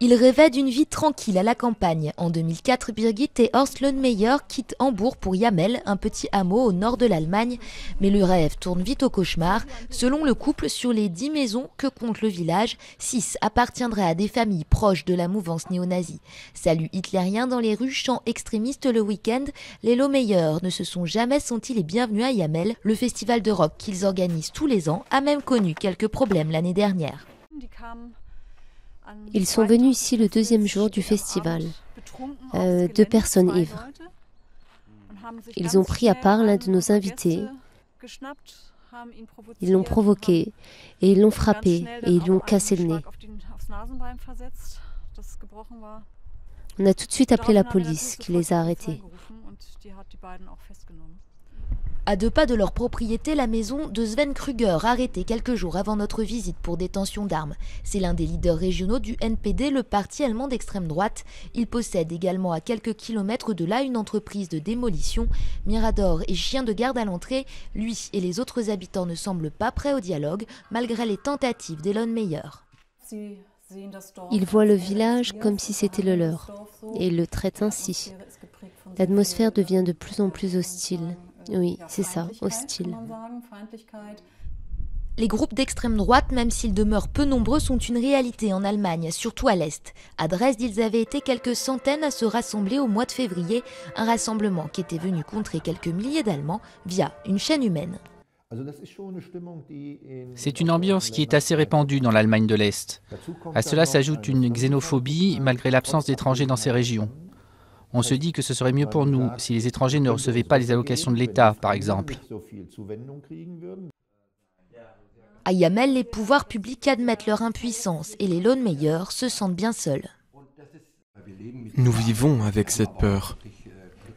Ils rêvaient d'une vie tranquille à la campagne. En 2004, Birgit et Horst Löhnmeier quittent Hambourg pour Jamel, un petit hameau au nord de l'Allemagne. Mais le rêve tourne vite au cauchemar. Selon le couple, sur les 10 maisons que compte le village, 6 appartiendraient à des familles proches de la mouvance néo-nazie. Salut hitlérien dans les rues, chants extrémistes le week-end, les Löhnmeier ne se sont jamais sentis les bienvenus à Jamel. Le festival de rock qu'ils organisent tous les ans a même connu quelques problèmes l'année dernière. Ils sont venus ici le deuxième jour du festival, 2 personnes ivres. Ils ont pris à part l'un de nos invités, ils l'ont provoqué, et ils l'ont frappé, et ils lui ont cassé le nez. On a tout de suite appelé la police, qui les a arrêtés. À 2 pas de leur propriété, la maison de Sven Kruger, arrêtée quelques jours avant notre visite pour détention d'armes. C'est l'un des leaders régionaux du NPD, le parti allemand d'extrême droite. Il possède également à quelques kilomètres de là une entreprise de démolition. Mirador et chien de garde à l'entrée, lui et les autres habitants ne semblent pas prêts au dialogue, malgré les tentatives d'Elon Meyer. Ils voient le village comme si c'était le leur, et ils le traitent ainsi. L'atmosphère devient de plus en plus hostile. Oui, c'est ça, hostile. Les groupes d'extrême droite, même s'ils demeurent peu nombreux, sont une réalité en Allemagne, surtout à l'Est. À Dresde, ils avaient été quelques centaines à se rassembler au mois de février, un rassemblement qui était venu contrer quelques milliers d'Allemands via une chaîne humaine. C'est une ambiance qui est assez répandue dans l'Allemagne de l'Est. À cela s'ajoute une xénophobie malgré l'absence d'étrangers dans ces régions. On se dit que ce serait mieux pour nous si les étrangers ne recevaient pas les allocations de l'État, par exemple. À Jamel, les pouvoirs publics admettent leur impuissance et les Löhnmeier se sentent bien seuls. Nous vivons avec cette peur,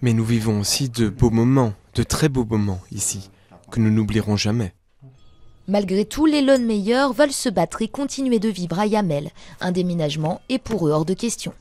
mais nous vivons aussi de beaux moments, de très beaux moments ici, que nous n'oublierons jamais. Malgré tout, les Löhnmeier veulent se battre et continuer de vivre à Jamel. Un déménagement est pour eux hors de question.